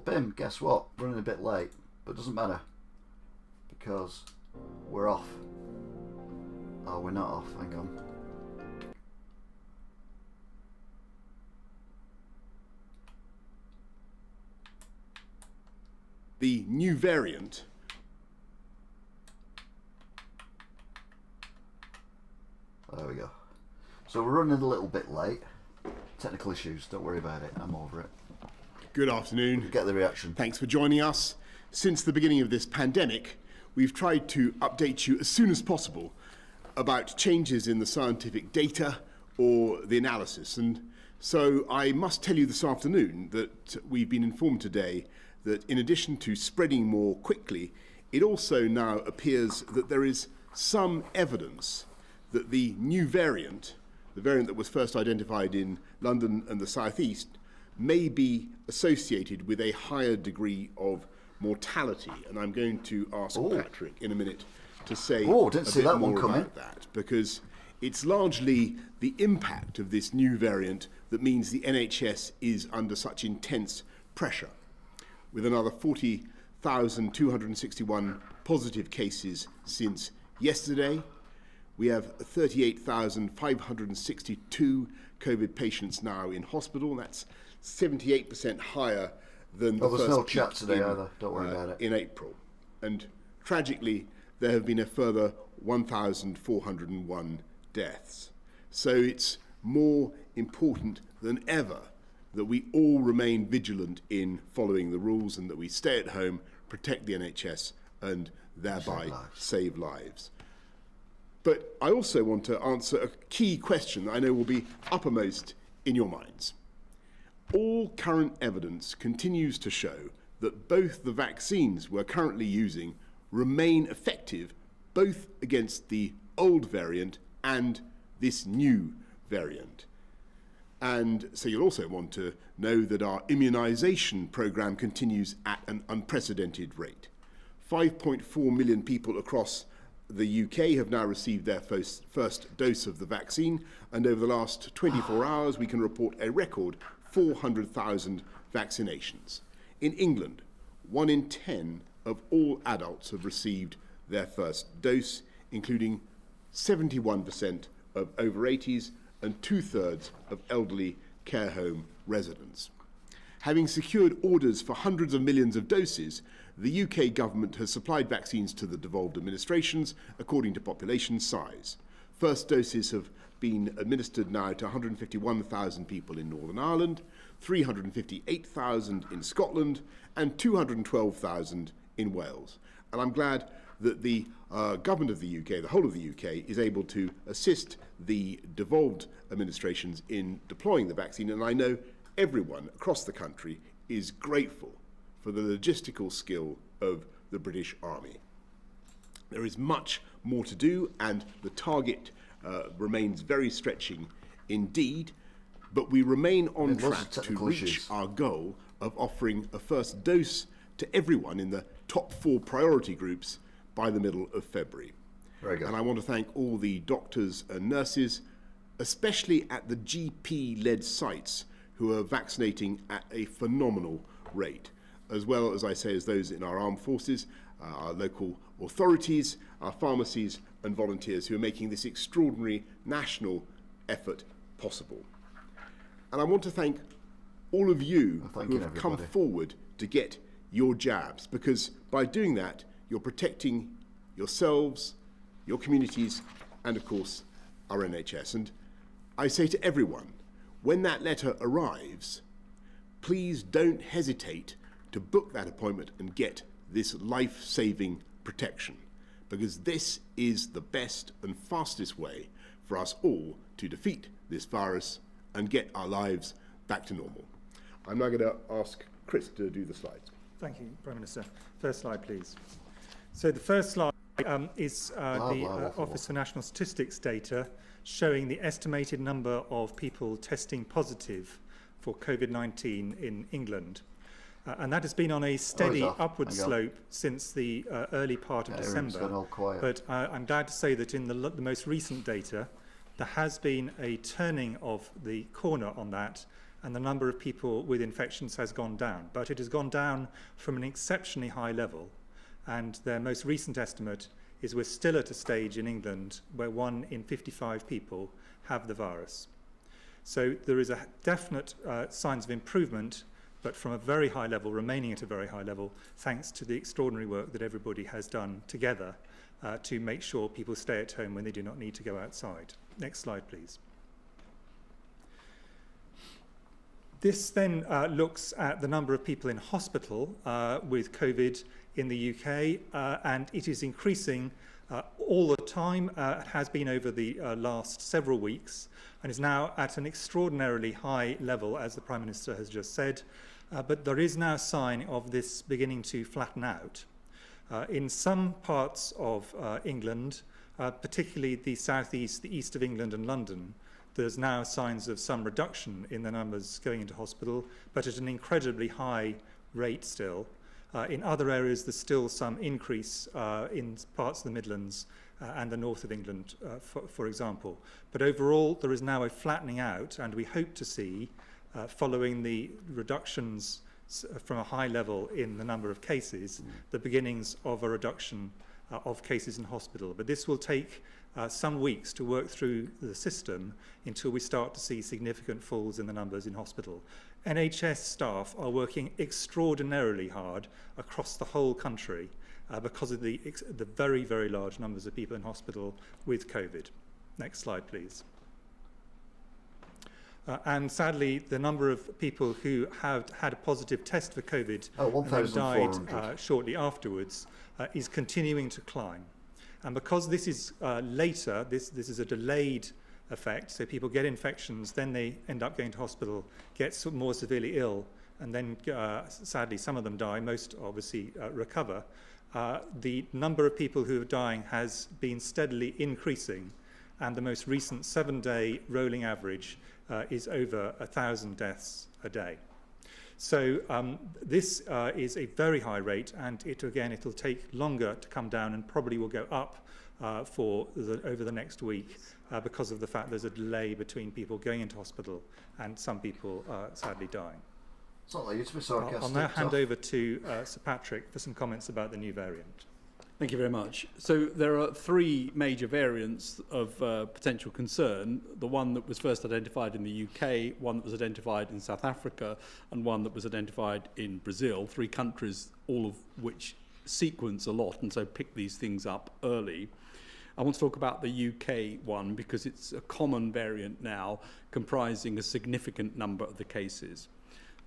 Bim, guess what? Running a bit late, but doesn't matter because we're off. Oh, we're not off. Hang on. The new variant. There we go. So we're running a little bit late. Technical issues, don't worry about it. I'm over it. Good afternoon. Get the reaction. Thanks for joining us. Since the beginning of this pandemic, we've tried to update you as soon as possible about changes in the scientific data or the analysis. And so I must tell you this afternoon that we've been informed today that in addition to spreading more quickly, it also now appears that there is some evidence that the new variant, the variant that was first identified in London and the southeast, may be associated with a higher degree of mortality. And I'm going to ask Patrick in a minute to say didn't see that one coming. about that, because it's largely the impact of this new variant that means the NHS is under such intense pressure, with another 40,261 positive cases since yesterday. We have 38,562 COVID patients now in hospital. That's 78% higher than the there's first no peak chat today either. Don't worry about it. In April. And tragically, there have been a further 1,401 deaths. So it's more important than ever that we all remain vigilant in following the rules and that we stay at home, protect the NHS, and thereby save lives. But I also want to answer a key question that I know will be uppermost in your minds. All current evidence continues to show that both the vaccines we're currently using remain effective both against the old variant and this new variant. And so you'll also want to know that our immunisation programme continues at an unprecedented rate. 5.4 million people across the UK have now received their first dose of the vaccine, and over the last 24 hours we can report a record 400,000 vaccinations. In England, 1 in 10 of all adults have received their first dose, including 71% of over 80s and 2/3 of elderly care home residents. Having secured orders for hundreds of millions of doses, the UK government has supplied vaccines to the devolved administrations according to population size. First doses have been administered now to 151,000 people in Northern Ireland, 358,000 in Scotland, and 212,000 in Wales. And I'm glad that the government of the UK, the whole of the UK, is able to assist the devolved administrations in deploying the vaccine. And I know everyone across the country is grateful for the logistical skill of the British Army. There is much more to do, and the target remains very stretching indeed, but we remain on track to reach our goal of offering a first dose to everyone in the top 4 priority groups by the middle of February. Very good. And I want to thank all the doctors and nurses, especially at the GP-led sites, who are vaccinating at a phenomenal rate, as well as, I say, as those in our armed forces, our local authorities, our pharmacies and volunteers who are making this extraordinary national effort possible. And I want to thank all of you who have come forward to get your jabs, because by doing that, you're protecting yourselves, your communities, and of course, our NHS. And I say to everyone, when that letter arrives, please don't hesitate to book that appointment and get this life-saving protection, because this is the best and fastest way for us all to defeat this virus and get our lives back to normal. I'm now going to ask Chris to do the slides. Thank you, Prime Minister. First slide, please. So the first slide is the Office for National Statistics data showing the estimated number of people testing positive for COVID-19 in England. And that has been on a steady upward slope since the early part of December. But I'm glad to say that in the most recent data, there has been a turning of the corner on that, and the number of people with infections has gone down. But it has gone down from an exceptionally high level, and their most recent estimate is we're still at a stage in England where 1 in 55 people have the virus. So there is a definite signs of improvement, but from a very high level, remaining at a very high level, thanks to the extraordinary work that everybody has done together to make sure people stay at home when they do not need to go outside. Next slide, please. This then looks at the number of people in hospital with COVID in the UK, and it is increasing all the time. It has been over the last several weeks, and is now at an extraordinarily high level, as the Prime Minister has just said, but there is now a sign of this beginning to flatten out. In some parts of England, particularly the southeast, the east of England and London, there's now signs of some reduction in the numbers going into hospital, but at an incredibly high rate still. In other areas, there's still some increase in parts of the Midlands and the north of England, for example. But overall, there is now a flattening out, and we hope to see, following the reductions from a high level in the number of cases, the beginnings of a reduction of cases in hospital. But this will take some weeks to work through the system until we start to see significant falls in the numbers in hospital. NHS staff are working extraordinarily hard across the whole country because of the very, very large numbers of people in hospital with COVID. Next slide, please. And sadly, the number of people who have had a positive test for COVID and then died shortly afterwards is continuing to climb. And because this is later, this is a delayed effect, so people get infections, then they end up going to hospital, get more severely ill, and then sadly some of them die, most obviously recover. The number of people who are dying has been steadily increasing, and the most recent 7-day rolling average is over 1,000 deaths a day. So this is a very high rate, and it'll take longer to come down and probably will go up over the next week because of the fact there's a delay between people going into hospital and some people sadly dying. It's not like you to be sarcastic. I'll now hand over to Sir Patrick for some comments about the new variant. Thank you very much. So there are 3 major variants of potential concern. The one that was first identified in the UK, one that was identified in South Africa, and one that was identified in Brazil, 3 countries, all of which sequence a lot and so pick these things up early. I want to talk about the UK one because it's a common variant now, comprising a significant number of the cases.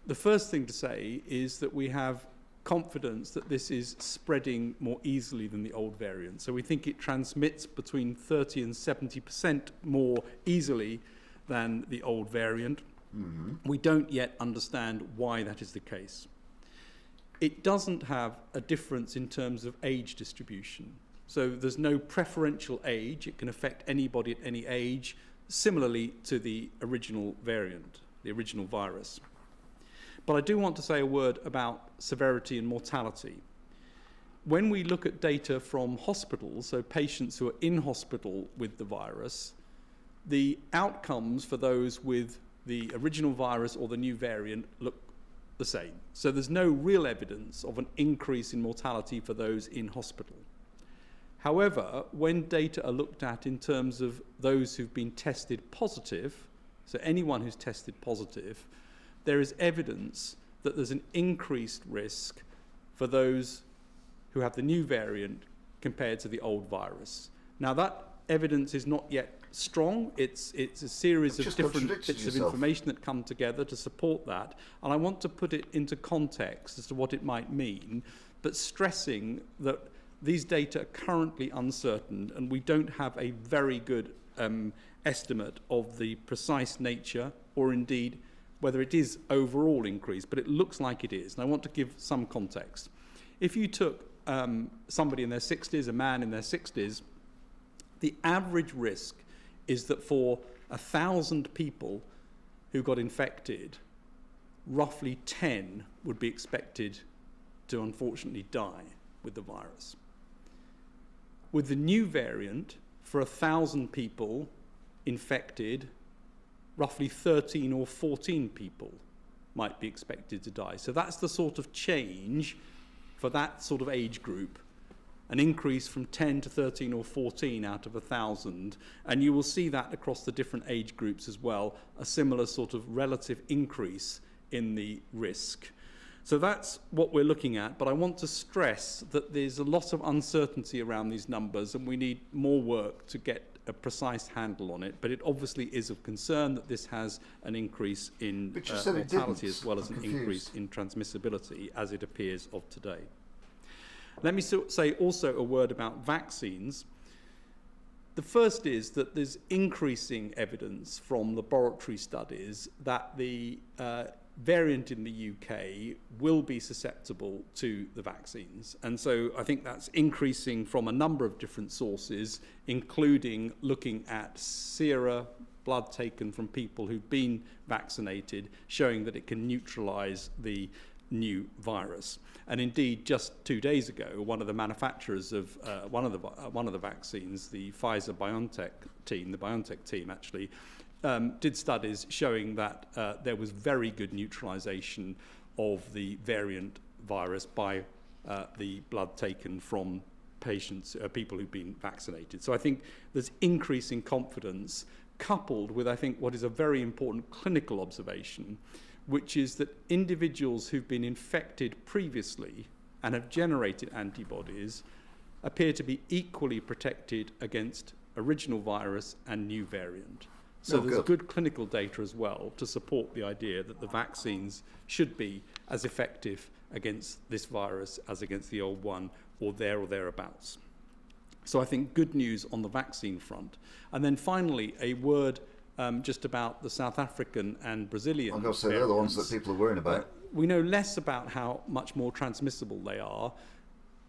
The first thing to say is that we have confidence that this is spreading more easily than the old variant. So we think it transmits between 30 and 70% more easily than the old variant. Mm-hmm. We don't yet understand why that is the case. It doesn't have a difference in terms of age distribution. So there's no preferential age. It can affect anybody at any age, similarly to the original variant, the original virus. But I do want to say a word about severity and mortality. When we look at data from hospitals, so patients who are in hospital with the virus, the outcomes for those with the original virus or the new variant look the same. So there's no real evidence of an increase in mortality for those in hospital. However, when data are looked at in terms of those who've been tested positive, so anyone who's tested positive, there is evidence that there's an increased risk for those who have the new variant compared to the old virus. Now that evidence is not yet strong. It's a series of different bits of information that come together to support that. And I want to put it into context as to what it might mean, but stressing that these data are currently uncertain and we don't have a very good estimate of the precise nature or indeed whether it is overall increased, but it looks like it is. And I want to give some context. If you took somebody in their 60s, a man in their 60s, the average risk is that for 1,000 people who got infected, roughly 10 would be expected to unfortunately die with the virus. With the new variant, for 1,000 people infected, roughly 13 or 14 people might be expected to die. So that's the sort of change for that sort of age group, an increase from 10 to 13 or 14 out of 1,000. And you will see that across the different age groups as well, a similar sort of relative increase in the risk. So that's what we're looking at, but I want to stress that there's a lot of uncertainty around these numbers and we need more work to get a precise handle on it, but it obviously is of concern that this has an increase in mortality as well as an increase in transmissibility as it appears of today. Let me say also a word about vaccines. The first is that there's increasing evidence from laboratory studies that the variant in the UK will be susceptible to the vaccines. And so I think that's increasing from a number of different sources, including looking at sera, blood taken from people who've been vaccinated, showing that it can neutralize the new virus. And indeed, just 2 days ago, one of the manufacturers of one of the vaccines, the Pfizer-BioNTech team, the BioNTech team actually, did studies showing that there was very good neutralization of the variant virus by the blood taken from patients, people who've been vaccinated. So I think there's increasing confidence coupled with, I think, what is a very important clinical observation, which is that individuals who've been infected previously and have generated antibodies appear to be equally protected against original virus and new variant. So there's good clinical data as well to support the idea that the vaccines should be as effective against this virus as against the old one, or thereabouts. So I think good news on the vaccine front. And then finally, a word just about the South African and Brazilian. I'm going to say they're the ones that people are worrying about. We know less about how much more transmissible they are.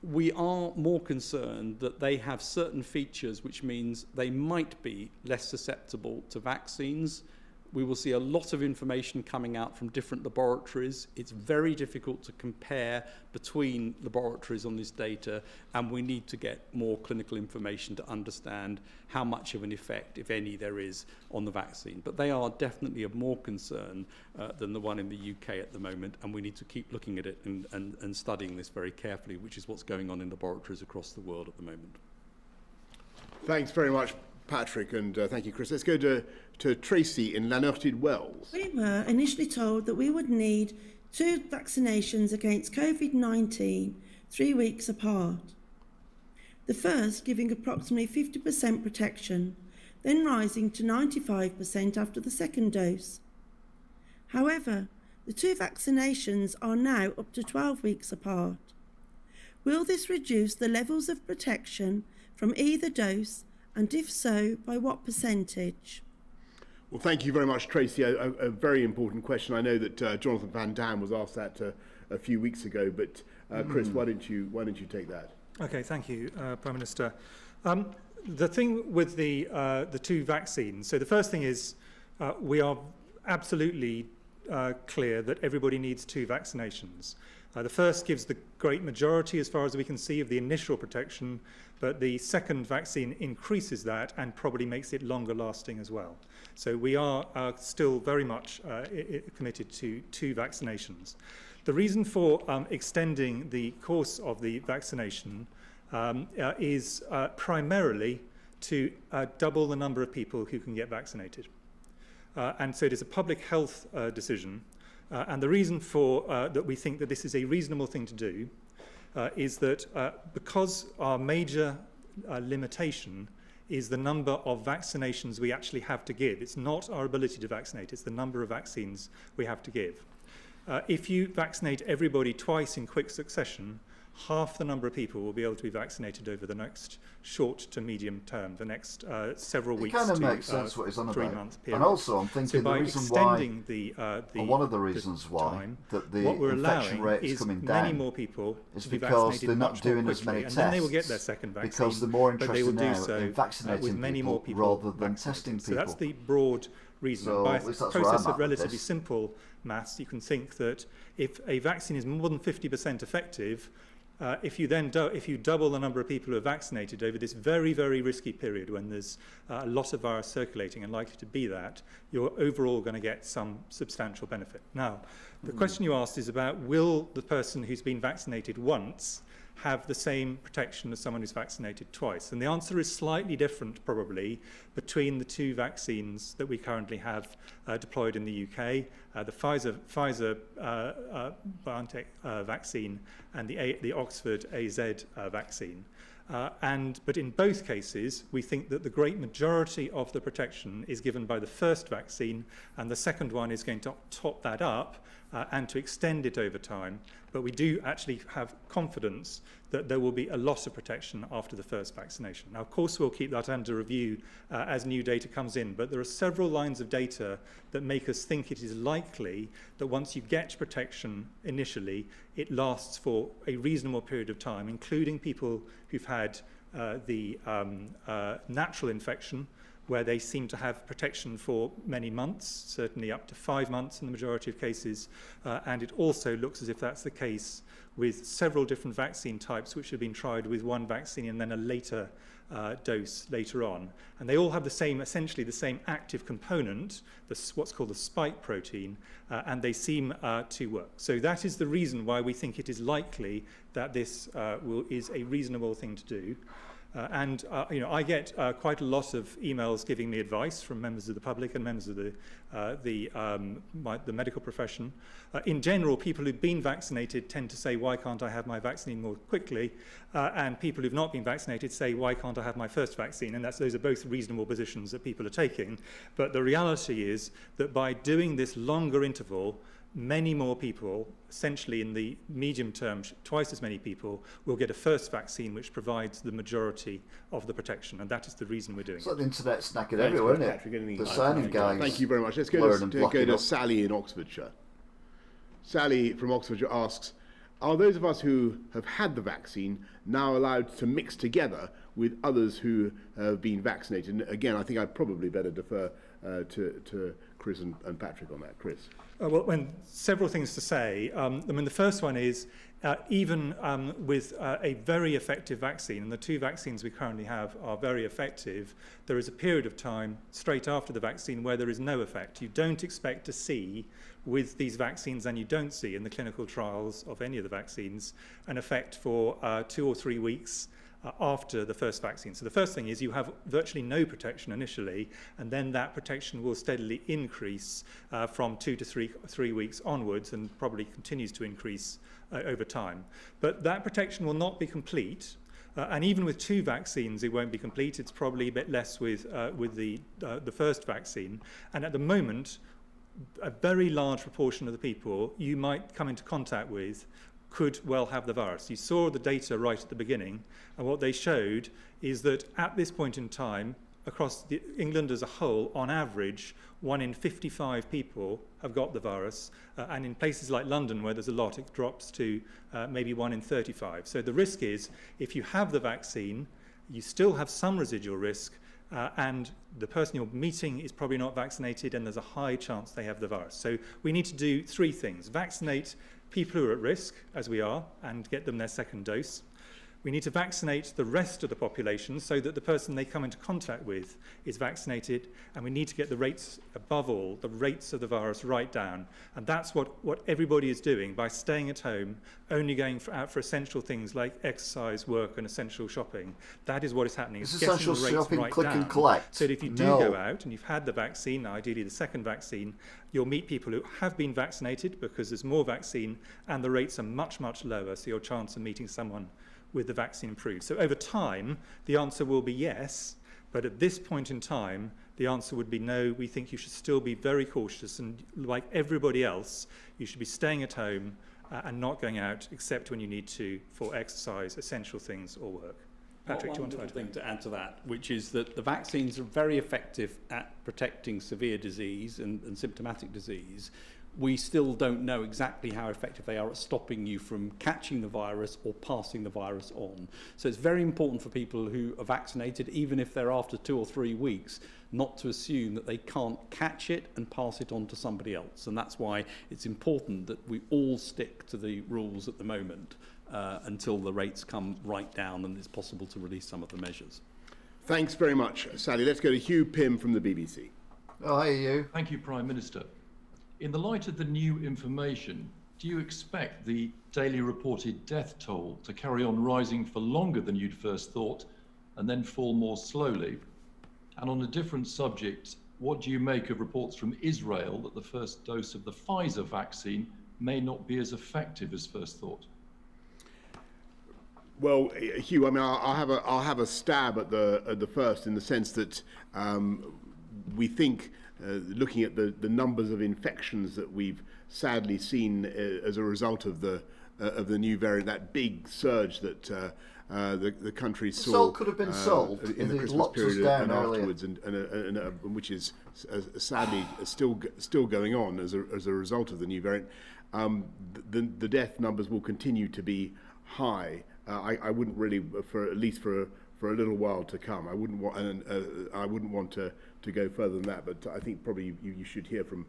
We are more concerned that they have certain features which means they might be less susceptible to vaccines. We will see a lot of information coming out from different laboratories. It's very difficult to compare between laboratories on this data, and we need to get more clinical information to understand how much of an effect, if any, there is on the vaccine. But they are definitely of more concern than the one in the UK at the moment, and we need to keep looking at it and studying this very carefully, which is what's going on in laboratories across the world at the moment. Thanks very much, Patrick, and thank you, Chris. Let's go to Tracy in Lanarkshire Wells. We were initially told that we would need 2 vaccinations against COVID-19 3 weeks apart. The first giving approximately 50% protection, then rising to 95% after the second dose. However, the 2 vaccinations are now up to 12 weeks apart. Will this reduce the levels of protection from either dose, and if so, by what percentage? Well, thank you very much, Tracy. A very important question. I know that Jonathan Van Dam was asked that a few weeks ago, but Chris, why don't you take that? Okay, thank you, Prime Minister. The thing with the 2 vaccines, so the first thing is we are absolutely clear that everybody needs 2 vaccinations. The first gives the great majority, as far as we can see, of the initial protection, but the second vaccine increases that and probably makes it longer lasting as well. So we are still very much committed to 2 vaccinations. The reason for extending the course of the vaccination is primarily to double the number of people who can get vaccinated. And so it is a public health decision. And the reason for that we think that this is a reasonable thing to do is that because our major limitation is the number of vaccinations we actually have to give. It's not our ability to vaccinate, it's the number of vaccines we have to give. If you vaccinate everybody twice in quick succession, half the number of people will be able to be vaccinated over the next short to medium term, the next several weeks to makes sense what he's on 3 about. months period. And also I'm thinking so by the reason extending why, one of the reasons why that the what we're infection allowing rate is is coming many down more people is to be because vaccinated they're not much more doing as quickly, many and tests, then they will get their second vaccine, because they're more but they will interested do now so in vaccinating with many people more people rather than vaccinated. testing So people. that's the broad reason. So By a at least that's where process I'm of at with relatively this. simple maths, you can think that if a vaccine is more than 50% effective, If you double the number of people who are vaccinated over this very, very risky period when there's a lot of virus circulating and likely to be that, you're overall going to get some substantial benefit. Now, the question you asked is about, will the person who's been vaccinated once have the same protection as someone who's vaccinated twice? And the answer is slightly different, probably, between the two vaccines that we currently have deployed in the UK, the Pfizer-BioNTech vaccine and the Oxford AZ vaccine. But in both cases, we think that the great majority of the protection is given by the first vaccine, and the second one is going to top that up and to extend it over time. But we do actually have confidence that there will be a loss of protection after the first vaccination. Now, of course, we'll keep that under review as new data comes in, but there are several lines of data that make us think it is likely that once you get protection initially, it lasts for a reasonable period of time, including people who've had the natural infection, where they seem to have protection for many months, certainly up to 5 months in the majority of cases. And it also looks as if that's the case with several different vaccine types which have been tried with one vaccine and then a later dose later on. And they all have the same, essentially the same active component, what's called the spike protein, and they seem to work. So that is the reason why we think it is likely that this is a reasonable thing to do. I get quite a lot of emails giving me advice from members of the public and members of the medical profession. In general, people who've been vaccinated tend to say, why can't I have my vaccine more quickly? And people who've not been vaccinated say, why can't I have my first vaccine? And those are both reasonable positions that people are taking. But the reality is that by doing this longer interval, many more people, essentially in the medium term, twice as many people, will get a first vaccine which provides the majority of the protection, and that is the reason we're doing it. It's like the internet's knackered everywhere, isn't it? The signing guys. Thank you very much. Let's go to Sally in Oxfordshire. Sally from Oxfordshire asks, are those of us who have had the vaccine now allowed to mix together with others who have been vaccinated? And again, I think I'd probably better defer to Chris and Patrick on that. Chris. Several things to say. The first one is even with a very effective vaccine, and the two vaccines we currently have are very effective, there is a period of time straight after the vaccine where there is no effect. You don't expect to see with these vaccines, and you don't see in the clinical trials of any of the vaccines, an effect for 2 or 3 weeks after the first vaccine. So the first thing is you have virtually no protection initially, and then that protection will steadily increase from 2 to 3 weeks onwards, and probably continues to increase over time. But that protection will not be complete. And even with 2 vaccines, it won't be complete. It's probably a bit less with the first vaccine. And at the moment, a very large proportion of the people you might come into contact with could well have the virus. You saw the data right at the beginning, and what they showed is that at this point in time, across England as a whole, on average, 1 in 55 people have got the virus, and in places like London, where there's a lot, it drops to maybe 1 in 35. So the risk is, if you have the vaccine, you still have some residual risk, and the person you're meeting is probably not vaccinated, and there's a high chance they have the virus. So we need to do 3 things. Vaccinate people who are at risk, as we are, and get them their second dose. We need to vaccinate the rest of the population so that the person they come into contact with is vaccinated, and we need to get the rates, above all, the rates of the virus right down. And that's what everybody is doing by staying at home, only going out for essential things like exercise, work, and essential shopping. That is what is happening. It's essential shopping, right click down, and collect. so that if you do go out and you've had the vaccine, ideally the second vaccine, you'll meet people who have been vaccinated because there's more vaccine and the rates are much, much lower, so your chance of meeting someone with the vaccine improves. So over time, the answer will be yes, but at this point in time, the answer would be no. We think you should still be very cautious, and like everybody else, you should be staying at home and not going out except when you need to for exercise, essential things, or work. Patrick, do you want to add thing to add to that, which is that the vaccines are very effective at protecting severe disease and symptomatic disease. We still don't know exactly how effective they are at stopping you from catching the virus or passing the virus on. So it's very important for people who are vaccinated, even if they're after 2 or 3 weeks, not to assume that they can't catch it and pass it on to somebody else. And that's why it's important that we all stick to the rules at the moment. until the rates come right down and it's possible to release some of the measures. Thanks very much, Sally. Let's go to Hugh Pym from the BBC. Oh, hey, you. Thank you, Prime Minister. In the light of the new information, do you expect the daily reported death toll to carry on rising for longer than you'd first thought and then fall more slowly? And on a different subject, what do you make of reports from Israel that the first dose of the Pfizer vaccine may not be as effective as first thought? Well, Hugh, I mean, I'll have a stab at the first, in the sense that we think, looking at the numbers of infections that we've sadly seen as a result of the new variant, that big surge that the country saw. Salt could have been sold in the Christmas period and afterwards, and which is sadly still going on as a result of the new variant. The death numbers will continue to be high. I wouldn't really, at least for a little while to come. I wouldn't want to go further than that. But I think probably you should hear from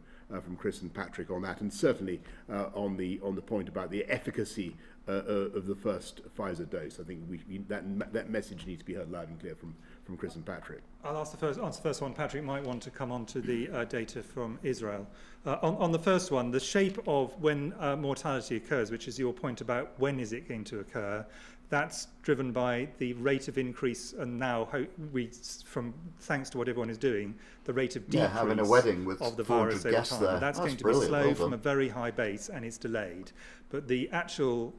Chris and Patrick on that, and certainly on the point about the efficacy of the first Pfizer dose. I think that message needs to be heard loud and clear from Chris and Patrick. I'll answer the first one. Patrick might want to come on to the data from Israel. On the first one, the shape of when mortality occurs, which is your point about when is it going to occur, that's driven by the rate of increase, and now thanks to what everyone is doing, the rate of decrease having a wedding with of the virus over time. There. That's going to be slow from a very high base, and it's delayed. But the actual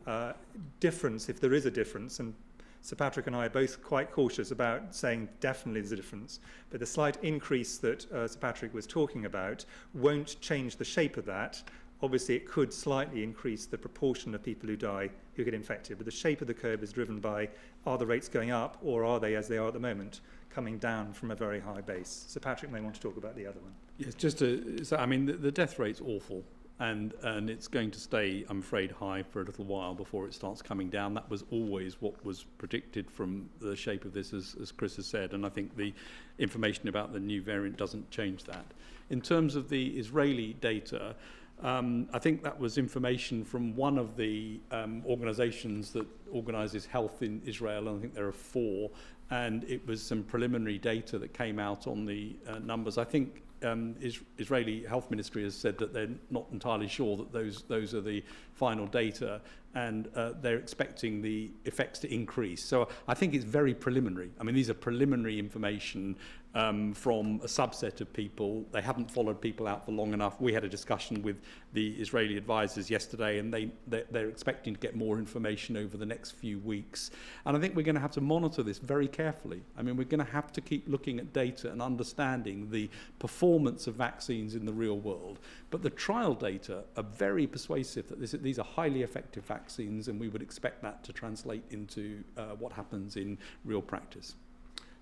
difference, if there is a difference, and Sir Patrick and I are both quite cautious about saying definitely there's a difference, but the slight increase that Sir Patrick was talking about won't change the shape of that. Obviously, it could slightly increase the proportion of people who die who get infected, but the shape of the curve is driven by, are the rates going up, or are they, as they are at the moment, coming down from a very high base? Sir Patrick may want to talk about the other one. Yes, the death rate's awful. And it's going to stay, I'm afraid, high for a little while before it starts coming down. That was always what was predicted from the shape of this, as Chris has said, and I think the information about the new variant doesn't change that. In terms of the Israeli data, I think that was information from one of the organisations that organises health in Israel, and I think there are 4, and it was some preliminary data that came out on the numbers. I think Israeli Health Ministry has said that they're not entirely sure that those are the final data, and they're expecting the effects to increase. So I think it's very preliminary. I mean, these are preliminary information from a subset of people. They haven't followed people out for long enough. We had a discussion with the Israeli advisors yesterday, and they're expecting to get more information over the next few weeks. And I think we're going to have to monitor this very carefully. I mean, we're going to have to keep looking at data and understanding the performance of vaccines in the real world. But the trial data are very persuasive that these are highly effective vaccines, and we would expect that to translate into what happens in real practice.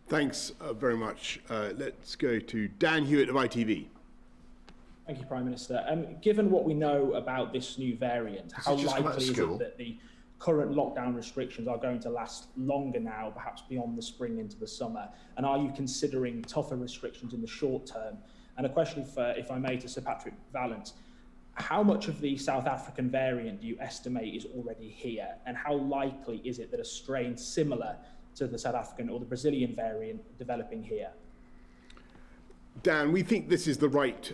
Thanks very much. Let's go to Dan Hewitt of ITV. Thank you, Prime Minister. Given what we know about this new variant, how likely is it that the current lockdown restrictions are going to last longer now, perhaps beyond the spring into the summer? And are you considering tougher restrictions in the short term? And a question, if I may, to Sir Patrick Vallance. How much of the South African variant do you estimate is already here? And how likely is it that a strain similar to the South African or the Brazilian variant developing here? Dan, we think this is the right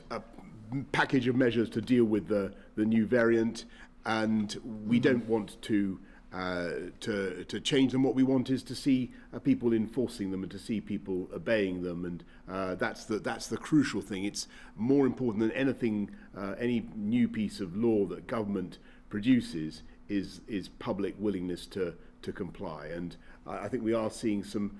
package of measures to deal with the new variant, and we don't want to change them. What we want is to see people enforcing them and to see people obeying them, and that's the crucial thing. It's more important than anything, any new piece of law that government produces is public willingness to comply. And I think we are seeing some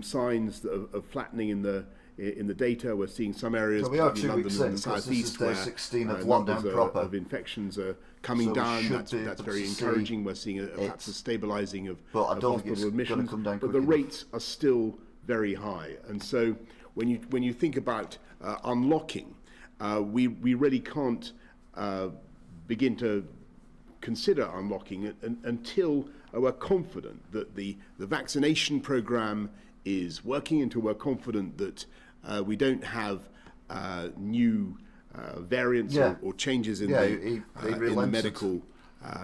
signs of flattening in the data. We're seeing some areas, so we are 2 London weeks and in, the southeast, day where 16 of numbers lockdown proper of infections are coming down. That's very encouraging. We're seeing perhaps a stabilising of hospital admissions, but the rates are still very high. And so when you think about unlocking, we really can't begin to consider unlocking until we're confident that the vaccination programme is working, until we're confident that we don't have new variants or changes in the medical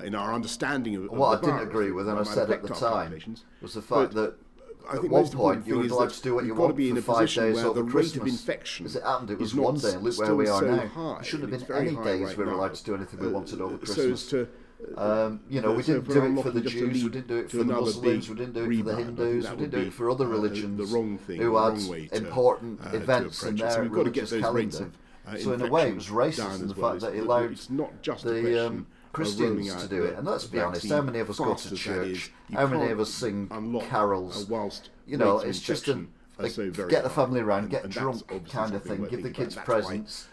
in our understanding of what the I didn't virus, agree with, and I might said at affect the our time, populations. was the fact that I at think one most important point you thing were is allowed that to do what you you've got to want be in for a 5 position days where over the rate Christmas. of infection As it happened, it was is not one day, and look where still we are so now. high. There shouldn't It's have been very any high days right we were now. allowed to do anything we wanted over So Christmas. as to, you know, we so didn't do it for unlocking the just to Jews, we lead didn't do it to for the another Muslims, big we didn't do it for the rebound. I think Hindus, that we would didn't do be, it for other religions the wrong thing, who the had wrong way to, important to events in approach it. their So we've got to get religious those rates calendar. of So in a way, it was infection racist down in the as well. fact that it It's- allowed it's not just a the question Christians to do it. And let's be honest, how many of us go to church? How many of us sing carols? Whilst You know, rates of it's just infection are so very get the high. family around, And get that's drunk obviously kind of something thing, we're give the thinking kids about. That's why, presents.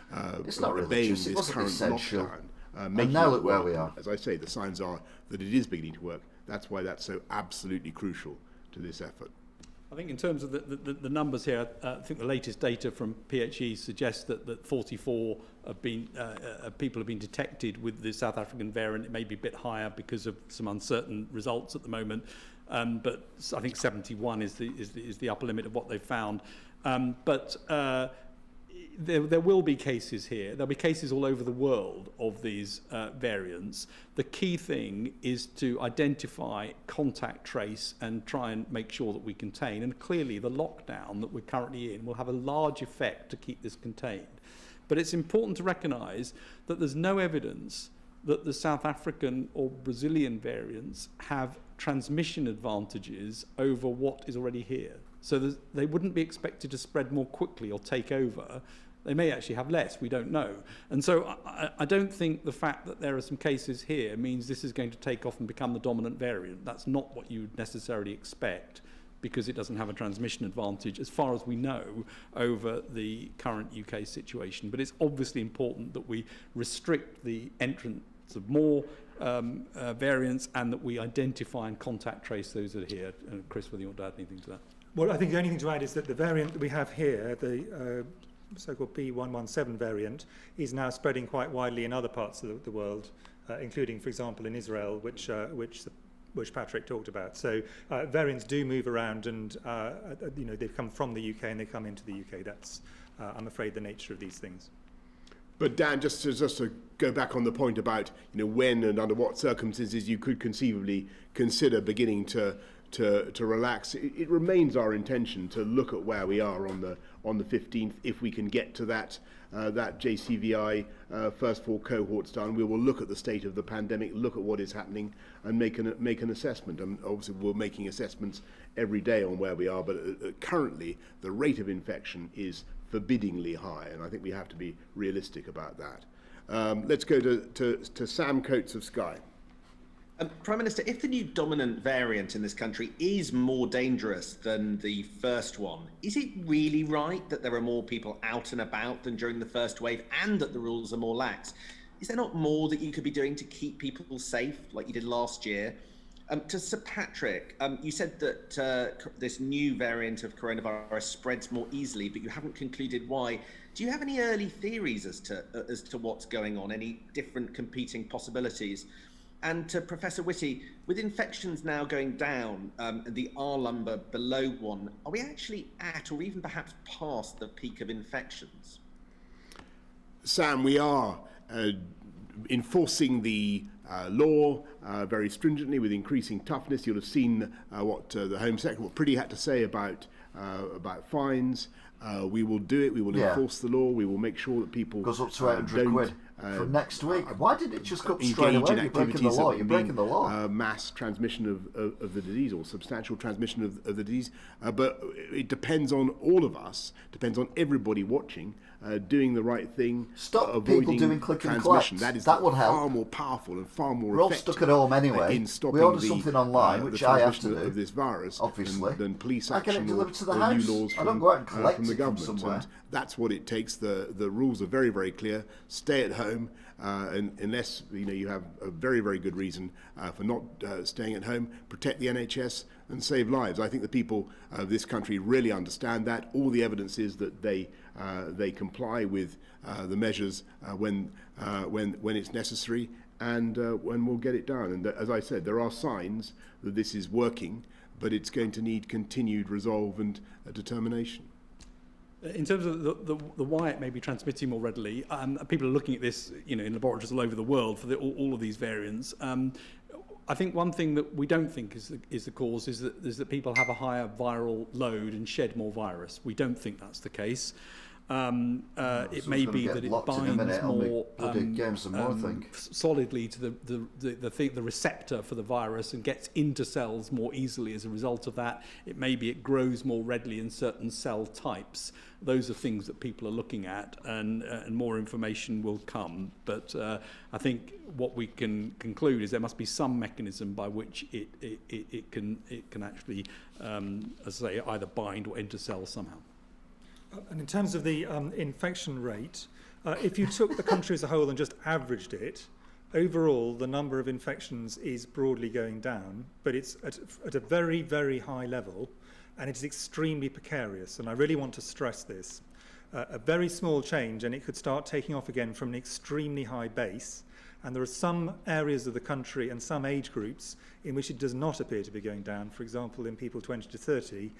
It's not obeying religious, it this wasn't current essential. lockdown, And making now it look where work. we are. As I say, the signs are that it is beginning to work. That's why that's so absolutely crucial to this effort. I think in terms of the numbers here, I think the latest data from PHE suggests that 44 have been, people have been detected with the South African variant. It may be a bit higher because of some uncertain results at the moment, but I think 71 is the upper limit of what they've found. There will be cases here. There'll be cases all over the world of these variants. The key thing is to identify, contact trace, and try and make sure that we contain. And clearly, the lockdown that we're currently in will have a large effect to keep this contained. But it's important to recognise that there's no evidence that the South African or Brazilian variants have transmission advantages over what is already here. So they wouldn't be expected to spread more quickly or take over. They may actually have less, we don't know. And so I don't think the fact that there are some cases here means this is going to take off and become the dominant variant. That's not what you would necessarily expect, because it doesn't have a transmission advantage, as far as we know, over the current UK situation. But it's obviously important that we restrict the entrance of more variants, and that we identify and contact trace those that are here. And Chris, whether you want to add anything to that? Well, I think the only thing to add is that the variant that we have here, the so-called B117 variant, is now spreading quite widely in other parts of the world, including, for example, in Israel, which Patrick talked about. So variants do move around, and you know, they've come from the UK and they come into the UK. That's, I'm afraid, the nature of these things. But Dan, just to go back on the point about, you know, when and under what circumstances you could conceivably consider beginning to relax, it remains our intention to look at where we are on the 15th. If we can get to that JCVI first 4 cohorts done, we will look at the state of the pandemic, look at what is happening, and make an assessment. And obviously, we're making assessments every day on where we are. But currently, the rate of infection is forbiddingly high, and I think we have to be realistic about that. Let's go to Sam Coates of Sky. Prime Minister, if the new dominant variant in this country is more dangerous than the first one, is it really right that there are more people out and about than during the first wave, and that the rules are more lax? Is there not more that you could be doing to keep people safe, like you did last year? To Sir Patrick, you said that this new variant of coronavirus spreads more easily, but you haven't concluded why. Do you have any early theories as to what's going on, any different competing possibilities? And to Professor Whitty, with infections now going down and the R number below 1, are we actually at, or even perhaps past, the peak of infections? Sam, we are enforcing the law very stringently with increasing toughness. You'll have seen what the Home Secretary, what Priddy had to say about fines. We will do it. We will enforce the law. We will make sure that people goes up to 800 quid from next week. Why did it just go up straight away? You're breaking the law. You're breaking the law. Mass transmission of the disease, or substantial transmission of the disease. But it depends on all of us. Depends on everybody watching, doing the right thing. Stop avoiding people doing click and transmission. collect. That would help. Far more powerful and far more We're all effective. stuck at home anyway. In stopping we order something online, which I have to do. Of this virus, obviously, than police I action get it delivered to the or house. new laws I don't go out and collect from the it government. from somewhere. And that's what it takes. The rules are very, very clear. Stay at home, and unless you have a very, very good reason for not staying at home. Protect the NHS and save lives. I think the people of this country really understand that. All the evidence is that they comply with the measures when it's necessary, and when we'll get it done. And as I said, there are signs that this is working, but it's going to need continued resolve and determination. In terms of the why it may be transmitting more readily, people are looking at this, in laboratories all over the world for all of these variants. I think one thing that we don't think is the cause is that people have a higher viral load and shed more virus. We don't think that's the case. It may be that it binds more solidly to the receptor for the virus and gets into cells more easily as a result of that. It may be it grows more readily in certain cell types. Those are things that people are looking at, and more information will come. But I think what we can conclude is there must be some mechanism by which it can actually, as I say, either bind or enter cells somehow. And in terms of the infection rate, if you took the country as a whole and just averaged it, overall the number of infections is broadly going down, but it's at a very, very high level, and it's extremely precarious. And I really want to stress this. A very small change and it could start taking off again from an extremely high base. And there are some areas of the country and some age groups in which it does not appear to be going down. For example, in people 20 to 30,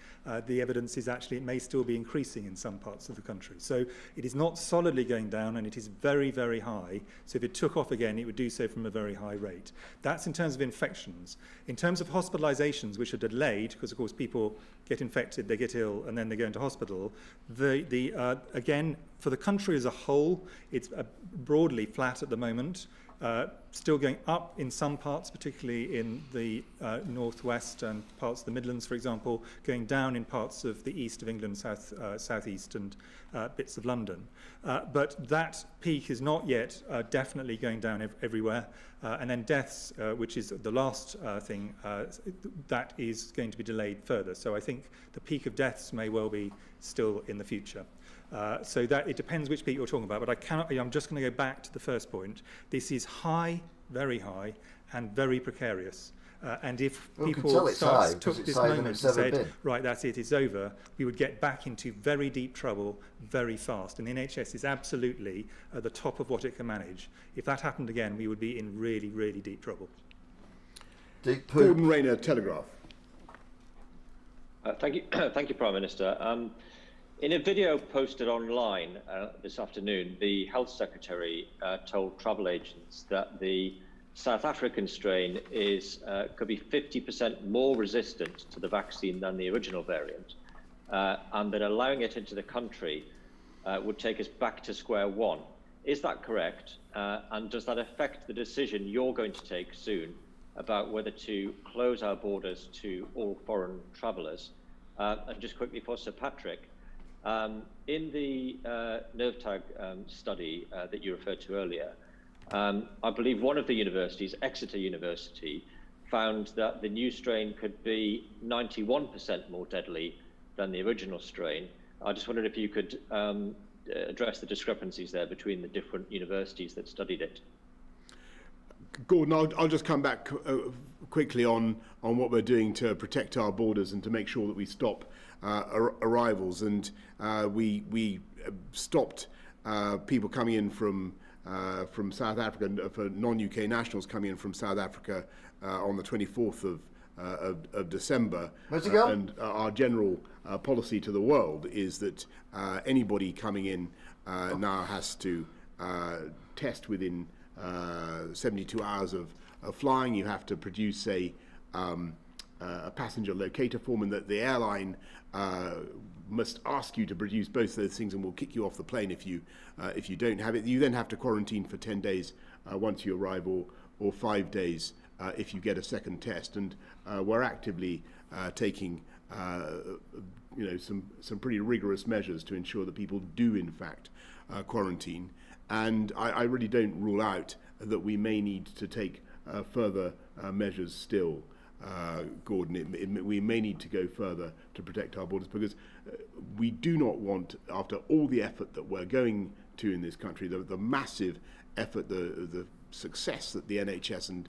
the evidence is actually it may still be increasing in some parts of the country. So it is not solidly going down, and it is very, very high. So if it took off again, it would do so from a very high rate. That's in terms of infections. In terms of hospitalizations, which are delayed, because of course people get infected, they get ill, and then they go into hospital, again, for the country as a whole, it's broadly flat at the moment. Still going up in some parts, particularly in the northwest and parts of the Midlands, for example, going down in parts of the east of England, southeast and bits of London. But that peak is not yet definitely going down everywhere. And then deaths, which is the last thing, that is going to be delayed further. So I think the peak of deaths may well be still in the future. So that it depends which peak you're talking about, but I'm just going to go back to the first point. This is high, very high, and very precarious. And if people took this moment and said, right, that's it, it's over, we would get back into very deep trouble very fast. And the NHS is absolutely at the top of what it can manage. If that happened again, we would be in really, really deep trouble. Gordon Rayner, Telegraph. Thank you, Prime Minister. In a video posted online this afternoon, the Health Secretary told travel agents that the South African strain could be 50% more resistant to the vaccine than the original variant, and that allowing it into the country would take us back to square one. Is that correct? And does that affect the decision you're going to take soon about whether to close our borders to all foreign travellers? And just quickly for Sir Patrick, in the NervTag study that you referred to earlier, I believe one of the universities, Exeter University, found that the new strain could be 91% more deadly than the original strain. I just wondered if you could address the discrepancies there between the different universities that studied it. Gordon, I'll just come back quickly on what we're doing to protect our borders and to make sure that we stop arrivals. And we stopped people coming in from South Africa, for non-UK nationals coming in from South Africa on the 24th of December. Where's he gone? And our general policy to the world is that anybody coming in now has to test within 72 hours of flying. You have to produce a passenger locator form, and that the airline must ask you to produce both those things and will kick you off the plane if you don't have it. You then have to quarantine for 10 days once you arrive, or 5 days if you get a second test. And we're actively taking some pretty rigorous measures to ensure that people do in fact quarantine. And I really don't rule out that we may need to take further measures still, Gordon. We may need to go further to protect our borders, because we do not want, after all the effort that we're going to in this country, the massive effort, the success that the NHS and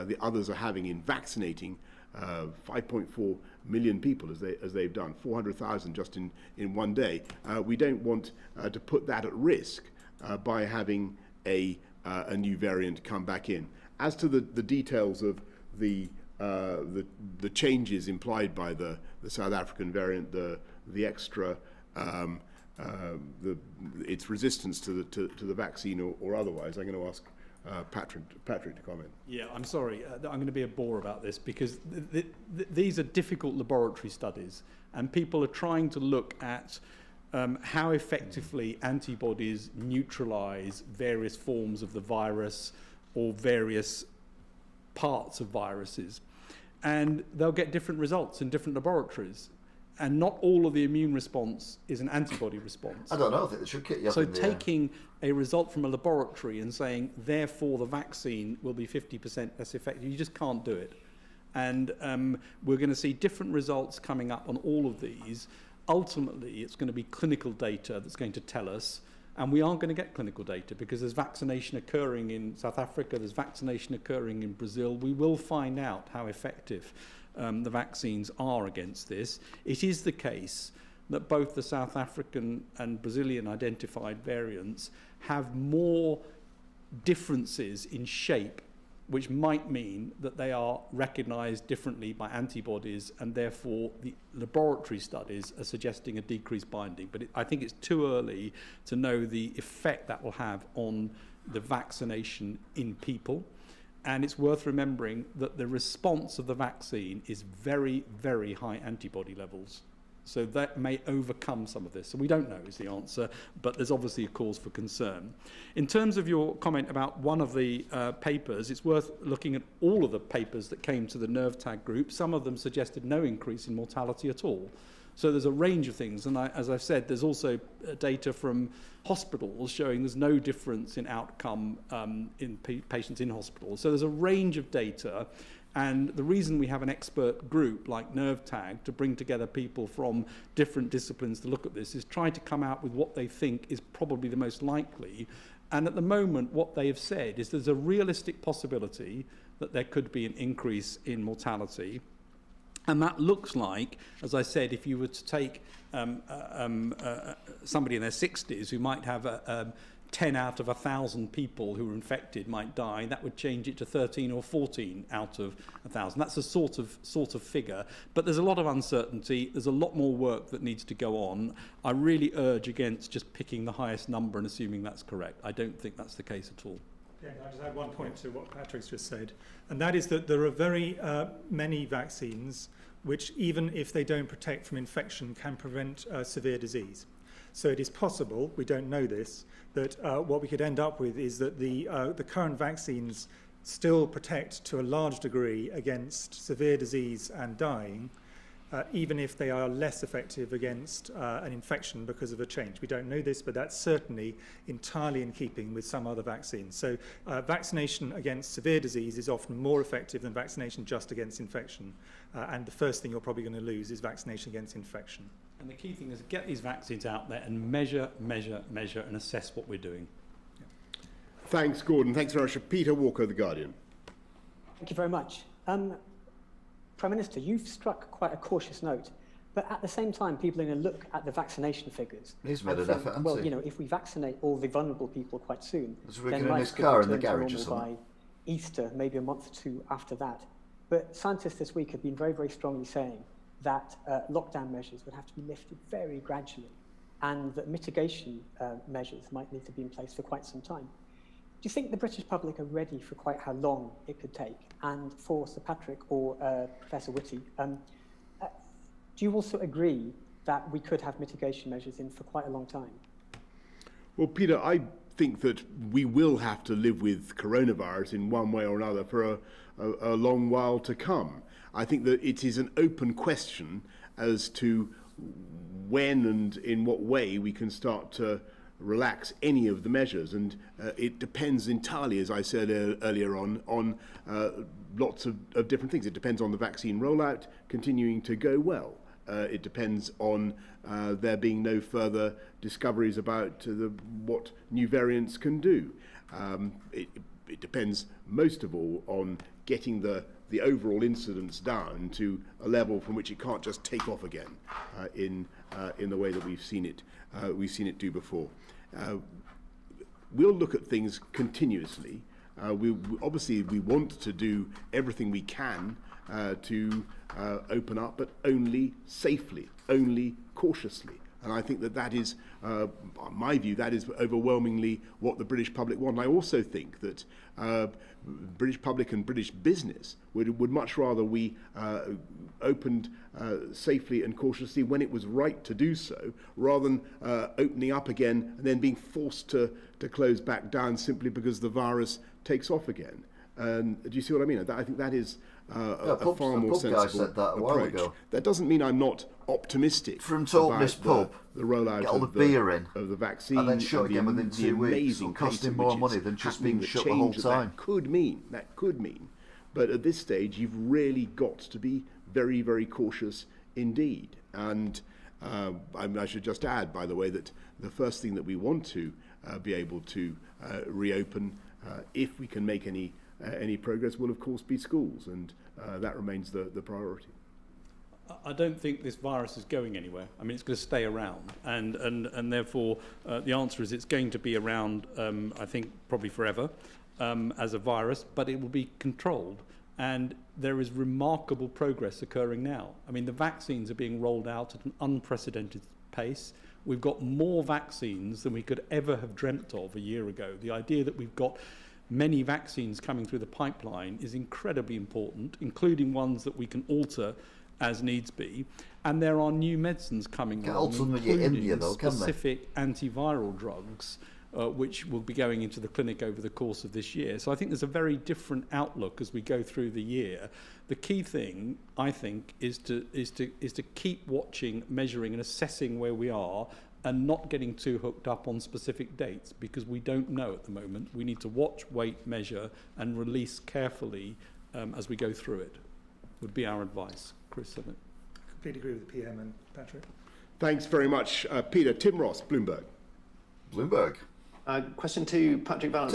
the others are having in vaccinating 5.4 million people as they've done, 400,000 just in one day. We don't want to put that at risk by having a new variant come back in. As to the details of the changes implied by the South African variant, the extra its resistance to the vaccine or otherwise. I'm going to ask Patrick to comment. Yeah, I'm sorry. I'm going to be a bore about this because these are difficult laboratory studies, and people are trying to look at how effectively antibodies neutralize various forms of the virus or various parts of viruses. And they'll get different results in different laboratories. And not all of the immune response is an antibody response. I don't know. I think they should kick you up So in the taking a result from a laboratory and saying, therefore, the vaccine will be 50% less effective, you just can't do it. And we're going to see different results coming up on all of these. Ultimately, it's going to be clinical data that's going to tell us, and we aren't going to get clinical data because there's vaccination occurring in South Africa, there's vaccination occurring in Brazil. We will find out how effective the vaccines are against this. It is the case that both the South African and Brazilian identified variants have more differences in shape, which might mean that they are recognized differently by antibodies, and therefore the laboratory studies are suggesting a decreased binding. But I think it's too early to know the effect that will have on the vaccination in people. And it's worth remembering that the response of the vaccine is very, very high antibody levels. So that may overcome some of this. So we don't know is the answer, but there's obviously a cause for concern. In terms of your comment about one of the papers, it's worth looking at all of the papers that came to the NervTag group. Some of them suggested no increase in mortality at all. So there's a range of things. And as I've said, there's also data from hospitals showing there's no difference in outcome in patients in hospitals. So there's a range of data. And the reason we have an expert group like NervTag to bring together people from different disciplines to look at this is try to come out with what they think is probably the most likely. And at the moment, what they have said is there's a realistic possibility that there could be an increase in mortality. And that looks like, as I said, if you were to take somebody in their 60s who might have 10 out of 1,000 people who are infected might die, that would change it to 13 or 14 out of 1,000. That's a sort of figure. But there's a lot of uncertainty. There's a lot more work that needs to go on. I really urge against just picking the highest number and assuming that's correct. I don't think that's the case at all. Yeah, I'll just add one point to what Patrick's just said, and that is that there are very many vaccines which, even if they don't protect from infection, can prevent severe disease. So it is possible, we don't know this, that what we could end up with is that the current vaccines still protect to a large degree against severe disease and dying, even if they are less effective against an infection because of a change. We don't know this, but that's certainly entirely in keeping with some other vaccines. So vaccination against severe disease is often more effective than vaccination just against infection. And the first thing you're probably going to lose is vaccination against infection. And the key thing is get these vaccines out there and measure, and assess what we're doing. Yeah. Thanks, Gordon. Thanks very much. Peter Walker, The Guardian. Thank you very much. Prime Minister, you've struck quite a cautious note, but at the same time, people are going to look at the vaccination figures. He's made an effort, well, you know, if we vaccinate all the vulnerable people quite soon, then life could return to normal by Easter, maybe a month or two after that. But scientists this week have been very, very strongly saying that lockdown measures would have to be lifted very gradually, and that mitigation measures might need to be in place for quite some time. Do you think the British public are ready for quite how long it could take? And for Sir Patrick or Professor Whitty, do you also agree that we could have mitigation measures in for quite a long time? Well, Peter, I think that we will have to live with coronavirus in one way or another for a long while to come. I think that it is an open question as to when and in what way we can start to relax any of the measures, and it depends entirely, as I said earlier on lots of different things. It depends on the vaccine rollout continuing to go well. It depends on there being no further discoveries about what new variants can do. It depends most of all on getting the overall incidence down to a level from which it can't just take off again in the way that we've seen it do before. We'll look at things continuously. We want to do everything we can to open up, but only safely, only cautiously, And I think that is, my view, that is overwhelmingly what the British public want. And I also think that British public and British business would much rather we opened safely and cautiously when it was right to do so, rather than opening up again and then being forced to close back down simply because the virus takes off again. And do you see what I mean? I think that is a far more sensible said that a while approach. ago. That doesn't mean I'm not optimistic From talking this pub, the rollout get all of the beer in, of the vaccine, and then shut again within 2 weeks, amazing costing pace more at which money it's than just happening, being the shut the whole change time. That could mean. But at this stage, you've really got to be very, very cautious indeed. And I should just add, by the way, that the first thing that we want to be able to reopen, if we can make any progress, will of course be schools, and that remains the priority. I don't think this virus is going anywhere. I mean, it's going to stay around, and therefore the answer is it's going to be around, I think, probably forever as a virus, but it will be controlled. And there is remarkable progress occurring now. I mean, the vaccines are being rolled out at an unprecedented pace. We've got more vaccines than we could ever have dreamt of a year ago. The idea that we've got many vaccines coming through the pipeline is incredibly important, including ones that we can alter as needs be. And there are new medicines coming along, including specific antiviral drugs, which will be going into the clinic over the course of this year. So I think there's a very different outlook as we go through the year. The key thing, I think, is to keep watching, measuring and assessing where we are, and not getting too hooked up on specific dates, because we don't know at the moment. We need to watch, wait, measure and release carefully as we go through it, would be our advice. Chris, I completely agree with the PM and Patrick. Thanks very much, Peter. Tim Ross, Bloomberg. Question to Patrick Vallance.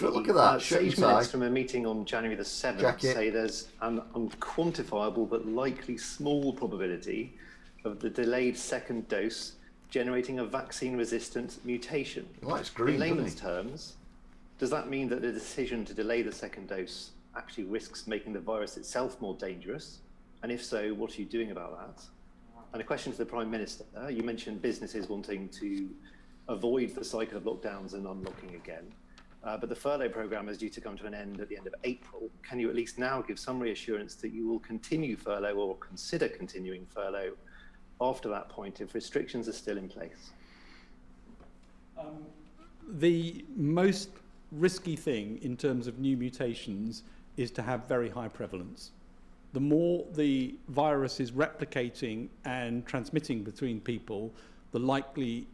Look at that. Sage minutes from a meeting on January the 7th say there's an unquantifiable but likely small probability of the delayed second dose generating a vaccine-resistant mutation. In layman's terms, does that mean that the decision to delay the second dose actually risks making the virus itself more dangerous? And if so, what are you doing about that? And a question to the Prime Minister. You mentioned businesses wanting to avoid the cycle of lockdowns and unlocking again. But the furlough programme is due to come to an end at the end of April. Can you at least now give some reassurance that you will continue furlough or consider continuing furlough after that point if restrictions are still in place? The most risky thing in terms of new mutations is to have very high prevalence. The more the virus is replicating and transmitting between people, the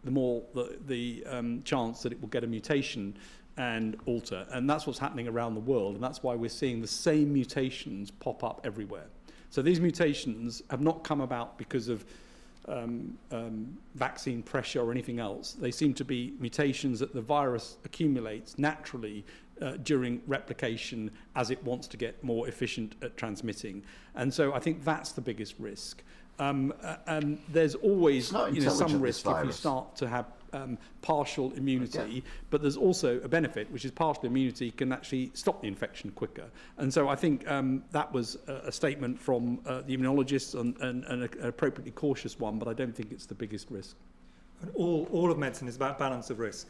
more the chance that it will get a mutation and alter. And that's what's happening around the world, and that's why we're seeing the same mutations pop up everywhere. So these mutations have not come about because of vaccine pressure or anything else. They seem to be mutations that the virus accumulates naturally during replication as it wants to get more efficient at transmitting. And so I think that's the biggest risk. And there's always some risk if you start to have partial immunity, but there's also a benefit, which is partial immunity can actually stop the infection quicker. And so I think that was a statement from the immunologists and an appropriately cautious one, but I don't think it's the biggest risk. And all of medicine is about balance of risk.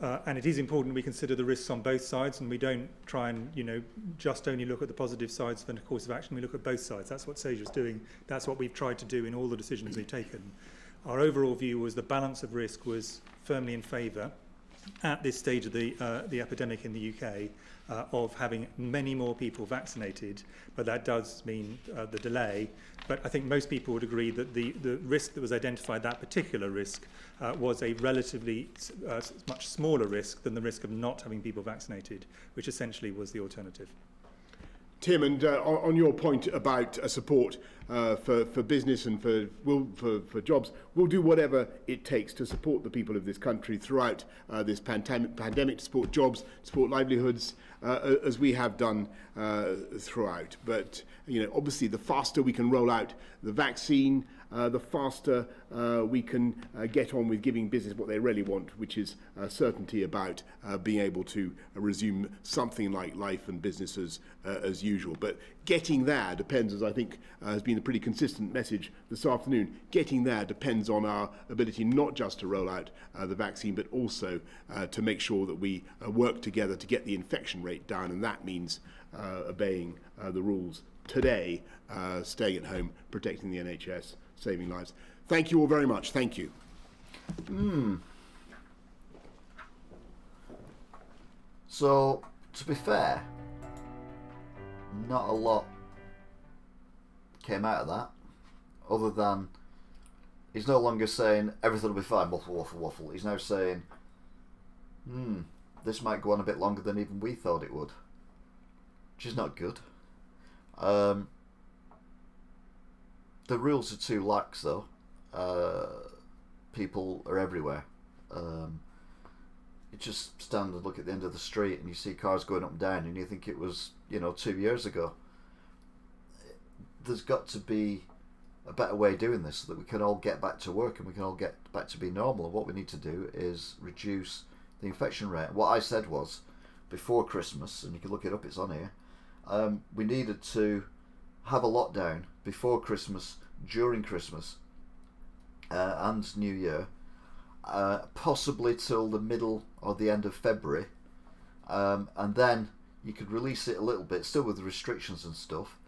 And it is important we consider the risks on both sides, and we don't try and just only look at the positive sides of a course of action. We look at both sides. That's what Sage was doing. That's what we've tried to do in all the decisions we've taken. Our overall view was the balance of risk was firmly in favour at this stage of the epidemic in the UK of having many more people vaccinated, but that does mean the delay. But I think most people would agree that the risk that was identified, that particular risk, was a relatively much smaller risk than the risk of not having people vaccinated, which essentially was the alternative. Tim, and on your point about support for business and for jobs, we'll do whatever it takes to support the people of this country throughout this pandemic, to support jobs, to support livelihoods, as we have done throughout. But obviously, the faster we can roll out the vaccine, the faster we can get on with giving business what they really want, which is certainty about being able to resume something like life and business as usual. But getting there depends, as I think has been a pretty consistent message this afternoon. Getting there depends on our ability not just to roll out the vaccine, but also to make sure that we work together to get the infection rate down, and that means obeying the rules today, staying at home, protecting the NHS, saving lives. Thank you all very much. Thank you. So, to be fair, not a lot came out of that, other than he's no longer saying everything will be fine, waffle, waffle, waffle. He's now saying, this might go on a bit longer than even we thought it would, which is not good. The rules are too lax, though. People are everywhere. You just stand and look at the end of the street and you see cars going up and down and you think it was, 2 years ago. There's got to be a better way of doing this so that we can all get back to work and we can all get back to be normal. And what we need to do is reduce the infection rate. What I said was, before Christmas, and you can look it up, it's on here, we needed to have a lockdown before Christmas, during Christmas, and New Year, possibly till the middle or the end of February, and then you could release it a little bit, still with restrictions and stuff,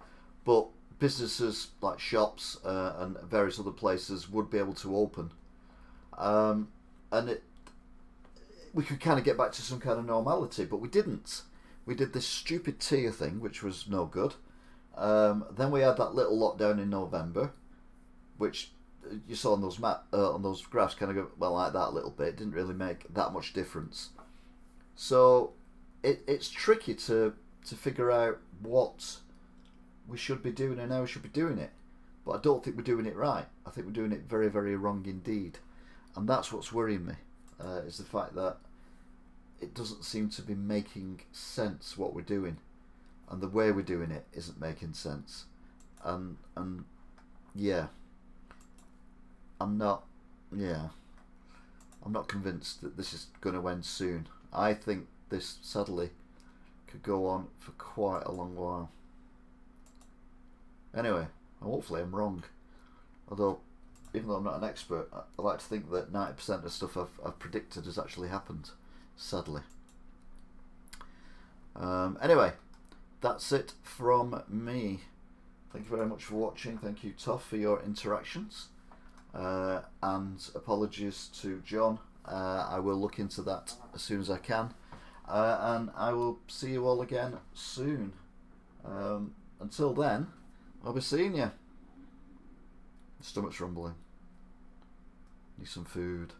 but businesses like shops and various other places would be able to open, and we could kind of get back to some kind of normality, but we didn't. We did this stupid tier thing, which was no good. Then we had that little lockdown in November, which you saw on those on those graphs kind of go, well, like that a little bit. It didn't really make that much difference. So it's tricky to figure out what we should be doing and how we should be doing it. But I don't think we're doing it right. I think we're doing it very, very wrong indeed. And that's what's worrying me, is the fact that it doesn't seem to be making sense what we're doing. And the way we're doing it isn't making sense. And yeah. I'm not convinced that this is going to end soon. I think this, sadly, could go on for quite a long while. Anyway, hopefully I'm wrong. Although, even though I'm not an expert, I like to think that 90% of stuff I've predicted has actually happened, sadly. Anyway, that's it from me. Thank you very much for watching. Thank you, Toff, for your interactions. And apologies to John. I will look into that as soon as I can. And I will see you all again soon. Until then, I'll be seeing you. Stomach's rumbling. Need some food.